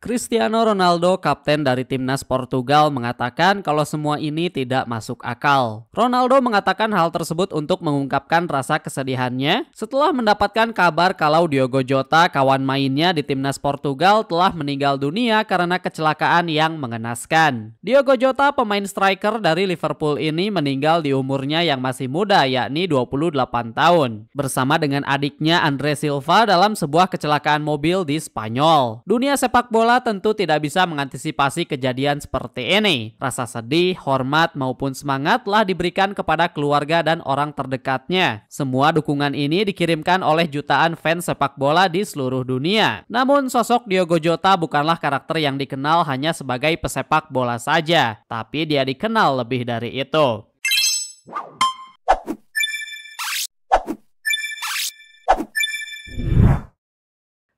Cristiano Ronaldo, kapten dari timnas Portugal, mengatakan kalau semua ini tidak masuk akal. Ronaldo mengatakan hal tersebut untuk mengungkapkan rasa kesedihannya setelah mendapatkan kabar kalau Diogo Jota, kawan mainnya di timnas Portugal, telah meninggal dunia karena kecelakaan yang mengenaskan. Diogo Jota, pemain striker dari Liverpool ini, meninggal di umurnya yang masih muda, yakni 28 tahun, bersama dengan adiknya Andre Silva dalam sebuah kecelakaan mobil di Spanyol. Dunia sepak bola tentu tidak bisa mengantisipasi kejadian seperti ini. Rasa sedih, hormat maupun semangat telah diberikan kepada keluarga dan orang terdekatnya. Semua dukungan ini dikirimkan oleh jutaan fans sepak bola di seluruh dunia. Namun sosok Diogo Jota bukanlah karakter yang dikenal hanya sebagai pesepak bola saja, tapi dia dikenal lebih dari itu.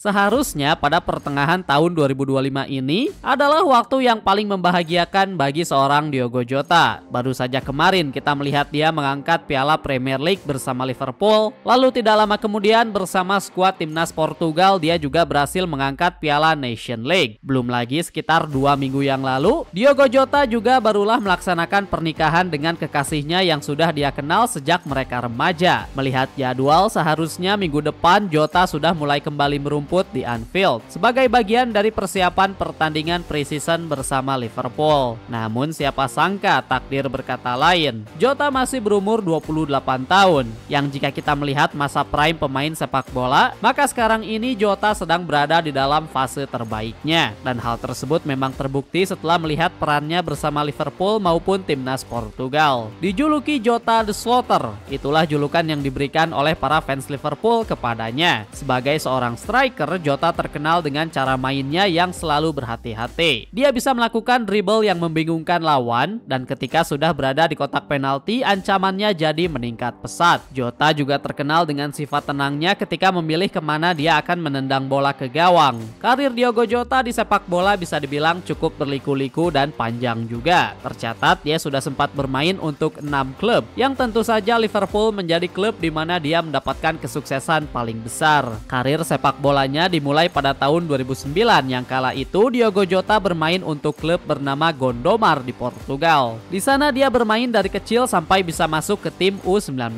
Seharusnya pada pertengahan tahun 2025 ini adalah waktu yang paling membahagiakan bagi seorang Diogo Jota. Baru saja kemarin kita melihat dia mengangkat Piala Premier League bersama Liverpool, lalu tidak lama kemudian bersama skuad timnas Portugal dia juga berhasil mengangkat Piala Nation League. Belum lagi sekitar 2 minggu yang lalu, Diogo Jota juga barulah melaksanakan pernikahan dengan kekasihnya yang sudah dia kenal sejak mereka remaja. Melihat jadwal, seharusnya minggu depan Jota sudah mulai kembali merumput di Anfield sebagai bagian dari persiapan pertandingan pre-season bersama Liverpool. Namun siapa sangka takdir berkata lain. Jota masih berumur 28 tahun, yang jika kita melihat masa prime pemain sepak bola, maka sekarang ini Jota sedang berada di dalam fase terbaiknya. Dan hal tersebut memang terbukti setelah melihat perannya bersama Liverpool maupun timnas Portugal. Dijuluki Jota the Slaughter, itulah julukan yang diberikan oleh para fans Liverpool kepadanya. Sebagai seorang striker, Jota terkenal dengan cara mainnya yang selalu berhati-hati. Dia bisa melakukan dribble yang membingungkan lawan, dan ketika sudah berada di kotak penalti, ancamannya jadi meningkat pesat. Jota juga terkenal dengan sifat tenangnya ketika memilih kemana dia akan menendang bola ke gawang. Karir Diogo Jota di sepak bola bisa dibilang cukup berliku-liku dan panjang juga. Tercatat dia sudah sempat bermain untuk 6 klub, yang tentu saja Liverpool menjadi klub di mana dia mendapatkan kesuksesan paling besar. Karir sepak bola dimulai pada tahun 2009, yang kala itu Diogo Jota bermain untuk klub bernama Gondomar di Portugal. Di sana dia bermain dari kecil sampai bisa masuk ke tim U19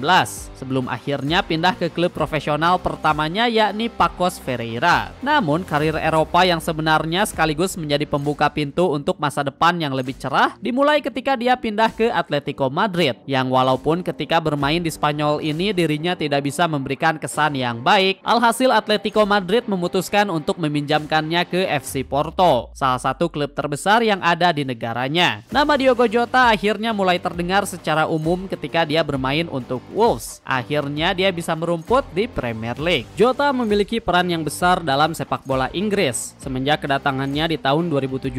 sebelum akhirnya pindah ke klub profesional pertamanya, yakni Pacos Ferreira. Namun karir Eropa yang sebenarnya sekaligus menjadi pembuka pintu untuk masa depan yang lebih cerah dimulai ketika dia pindah ke Atletico Madrid, yang walaupun ketika bermain di Spanyol ini dirinya tidak bisa memberikan kesan yang baik. Alhasil Atletico Madrid memutuskan untuk meminjamkannya ke FC Porto, salah satu klub terbesar yang ada di negaranya. Nama Diogo Jota akhirnya mulai terdengar secara umum ketika dia bermain untuk Wolves. Akhirnya dia bisa merumput di Premier League. Jota memiliki peran yang besar dalam sepak bola Inggris semenjak kedatangannya di tahun 2017.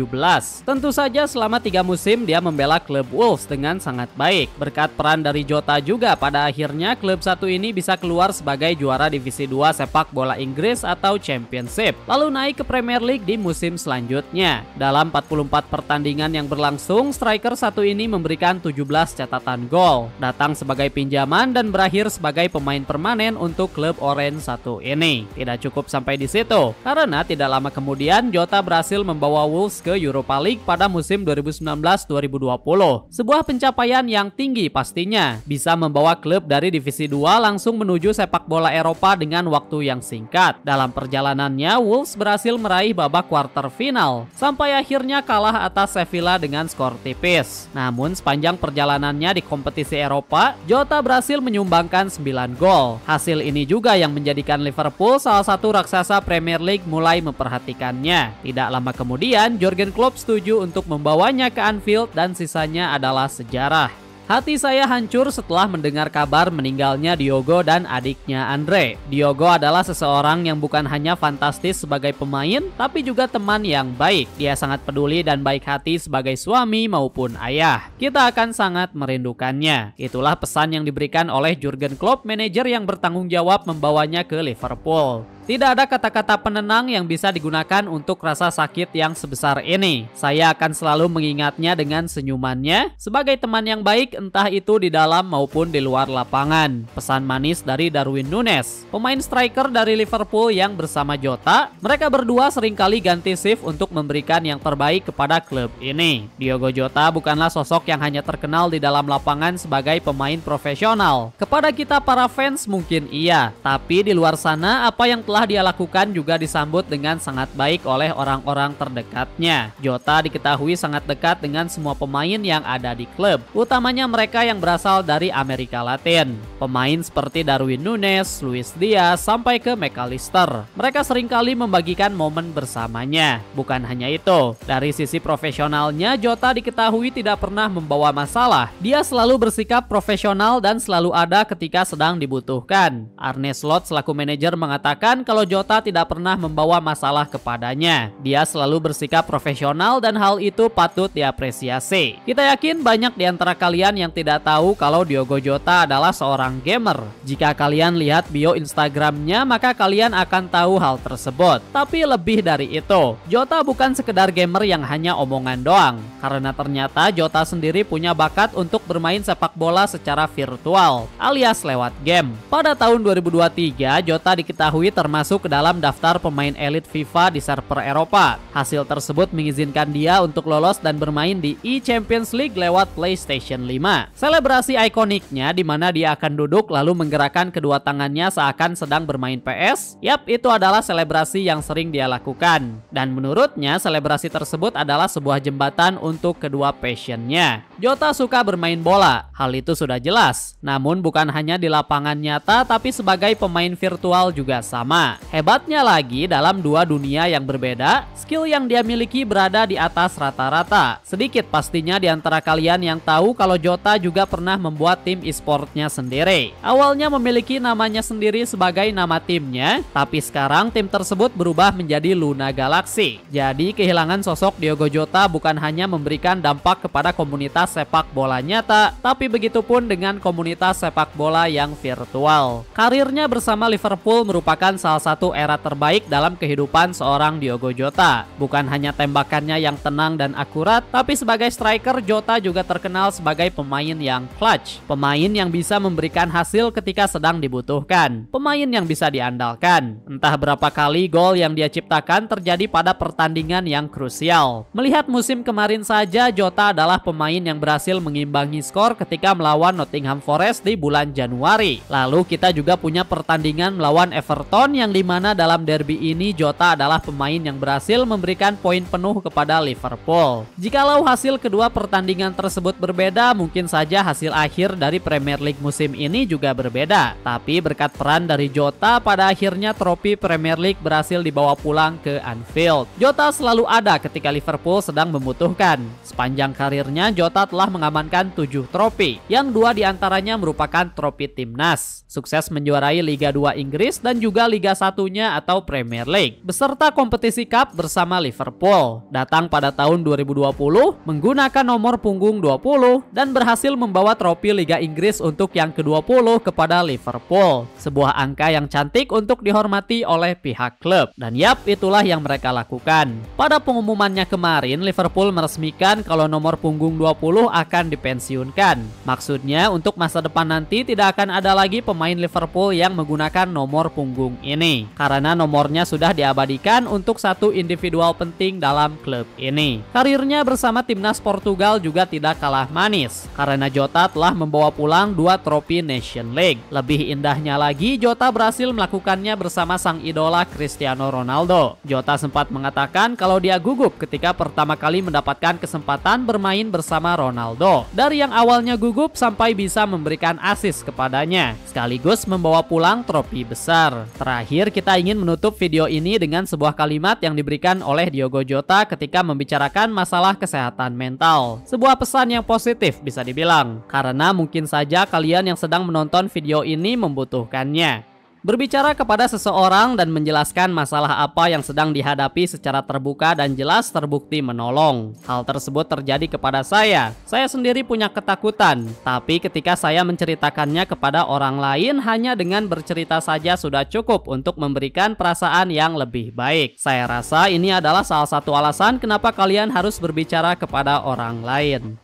Tentu saja selama 3 musim dia membela klub Wolves dengan sangat baik. Berkat peran dari Jota juga pada akhirnya klub satu ini bisa keluar sebagai juara divisi 2 sepak bola Inggris atau Championship, lalu naik ke Premier League di musim selanjutnya. Dalam 44 pertandingan yang berlangsung, striker satu ini memberikan 17 catatan gol, datang sebagai pinjaman dan berakhir sebagai pemain permanen untuk klub Orange satu ini. Tidak cukup sampai di situ, karena tidak lama kemudian Jota berhasil membawa Wolves ke Europa League pada musim 2019-2020. Sebuah pencapaian yang tinggi pastinya, bisa membawa klub dari divisi 2 langsung menuju sepak bola Eropa dengan waktu yang singkat. Dalam perjalanannya, Wolves berhasil meraih babak kuarter final, sampai akhirnya kalah atas Sevilla dengan skor tipis. Namun sepanjang perjalanannya di kompetisi Eropa, Jota berhasil menyumbangkan 9 gol. Hasil ini juga yang menjadikan Liverpool, salah satu raksasa Premier League, mulai memperhatikannya. Tidak lama kemudian, Jurgen Klopp setuju untuk membawanya ke Anfield dan sisanya adalah sejarah. Hati saya hancur setelah mendengar kabar meninggalnya Diogo dan adiknya Andre. Diogo adalah seseorang yang bukan hanya fantastis sebagai pemain, tapi juga teman yang baik. Dia sangat peduli dan baik hati sebagai suami maupun ayah. Kita akan sangat merindukannya. Itulah pesan yang diberikan oleh Jurgen Klopp, manajer yang bertanggung jawab membawanya ke Liverpool. Tidak ada kata-kata penenang yang bisa digunakan untuk rasa sakit yang sebesar ini. Saya akan selalu mengingatnya dengan senyumannya sebagai teman yang baik, entah itu di dalam maupun di luar lapangan. Pesan manis dari Darwin Núñez, pemain striker dari Liverpool yang bersama Jota. Mereka berdua seringkali ganti shift untuk memberikan yang terbaik kepada klub ini. Diogo Jota bukanlah sosok yang hanya terkenal di dalam lapangan sebagai pemain profesional. Kepada kita para fans mungkin iya, tapi di luar sana apa yang telah dia lakukan juga disambut dengan sangat baik oleh orang-orang terdekatnya. Jota diketahui sangat dekat dengan semua pemain yang ada di klub, utamanya mereka yang berasal dari Amerika Latin. Pemain seperti Darwin Núñez, Luis Diaz, sampai ke McAllister. Mereka seringkali membagikan momen bersamanya. Bukan hanya itu, dari sisi profesionalnya Jota diketahui tidak pernah membawa masalah. Dia selalu bersikap profesional dan selalu ada ketika sedang dibutuhkan. Arne Slot selaku manajer mengatakan kalau Jota tidak pernah membawa masalah kepadanya. Dia selalu bersikap profesional dan hal itu patut diapresiasi. Kita yakin banyak di antara kalian yang tidak tahu kalau Diogo Jota adalah seorang gamer. Jika kalian lihat bio Instagramnya, maka kalian akan tahu hal tersebut. Tapi lebih dari itu, Jota bukan sekedar gamer yang hanya omongan doang. Karena ternyata Jota sendiri punya bakat untuk bermain sepak bola secara virtual, alias lewat game. Pada tahun 2023, Jota diketahui termasuk ke dalam daftar pemain elit FIFA di server Eropa. Hasil tersebut mengizinkan dia untuk lolos dan bermain di eChampions League lewat PlayStation 5. Selebrasi ikoniknya di mana dia akan duduk lalu menggerakkan kedua tangannya seakan sedang bermain PS. Yap, itu adalah selebrasi yang sering dia lakukan. Dan menurutnya selebrasi tersebut adalah sebuah jembatan untuk kedua passionnya. Jota suka bermain bola, hal itu sudah jelas. Namun bukan hanya di lapangan nyata, tapi sebagai pemain virtual juga sama. Hebatnya lagi, dalam dua dunia yang berbeda, skill yang dia miliki berada di atas rata-rata. Sedikit pastinya di antara kalian yang tahu kalau Jota juga pernah membuat tim e-sportnya sendiri. Awalnya memiliki namanya sendiri sebagai nama timnya, tapi sekarang tim tersebut berubah menjadi Luna Galaxy. Jadi kehilangan sosok Diogo Jota bukan hanya memberikan dampak kepada komunitas sepak bola nyata, tapi begitupun dengan komunitas sepak bola yang virtual. Karirnya bersama Liverpool merupakan salah satu era terbaik dalam kehidupan seorang Diogo Jota. Bukan hanya tembakannya yang tenang dan akurat, tapi sebagai striker Jota juga terkenal sebagai pemain yang clutch. Pemain yang bisa memberikan hasil ketika sedang dibutuhkan. Pemain yang bisa diandalkan. Entah berapa kali gol yang dia ciptakan terjadi pada pertandingan yang krusial. Melihat musim kemarin saja, Jota adalah pemain yang berhasil mengimbangi skor ketika melawan Nottingham Forest di bulan Januari. Lalu kita juga punya pertandingan melawan Everton yang dimana dalam derby ini Jota adalah pemain yang berhasil memberikan poin penuh kepada Liverpool. Jikalau hasil kedua pertandingan tersebut berbeda, mungkin saja hasil akhir dari Premier League musim ini juga berbeda. Tapi berkat peran dari Jota, pada akhirnya trofi Premier League berhasil dibawa pulang ke Anfield. Jota selalu ada ketika Liverpool sedang membutuhkan. Sepanjang karirnya, Jota telah mengamankan 7 trofi, yang 2 diantaranya merupakan trofi timnas. Sukses menjuarai Liga 2 Inggris dan juga Liga 1-nya atau Premier League, beserta kompetisi Cup bersama Liverpool. Datang pada tahun 2020 menggunakan nomor punggung 20 dan berhasil membawa trofi Liga Inggris untuk yang ke-20 kepada Liverpool. Sebuah angka yang cantik untuk dihormati oleh pihak klub. Dan yap, itulah yang mereka lakukan. Pada pengumumannya kemarin, Liverpool meresmikan kalau nomor punggung 20 akan dipensiunkan. Maksudnya untuk masa depan nanti tidak akan ada lagi pemain Liverpool yang menggunakan nomor punggung ini, karena nomornya sudah diabadikan untuk satu individual penting dalam klub ini. Karirnya bersama timnas Portugal juga tidak kalah manis, karena Jota telah membawa pulang 2 trofi Nation League. Lebih indahnya lagi, Jota berhasil melakukannya bersama sang idola Cristiano Ronaldo. Jota sempat mengatakan kalau dia gugup ketika pertama kali mendapatkan kesempatan bermain bersama Ronaldo. Dari yang awalnya gugup sampai bisa memberikan assist kepadanya, sekaligus membawa pulang trofi besar. Terakhir, kita ingin menutup video ini dengan sebuah kalimat yang diberikan oleh Diogo Jota ketika membicarakan masalah kesehatan mental. Sebuah pesan yang positif bisa dibilang, karena mungkin saja kalian yang sedang menonton video ini membutuhkannya. Berbicara kepada seseorang dan menjelaskan masalah apa yang sedang dihadapi secara terbuka dan jelas terbukti menolong. Hal tersebut terjadi kepada saya. Saya sendiri punya ketakutan, tapi ketika saya menceritakannya kepada orang lain, hanya dengan bercerita saja sudah cukup untuk memberikan perasaan yang lebih baik. Saya rasa ini adalah salah satu alasan kenapa kalian harus berbicara kepada orang lain.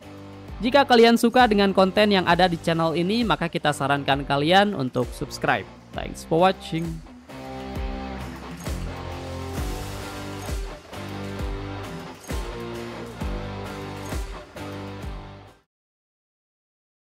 Jika kalian suka dengan konten yang ada di channel ini, maka kita sarankan kalian untuk subscribe. Thanks for watching.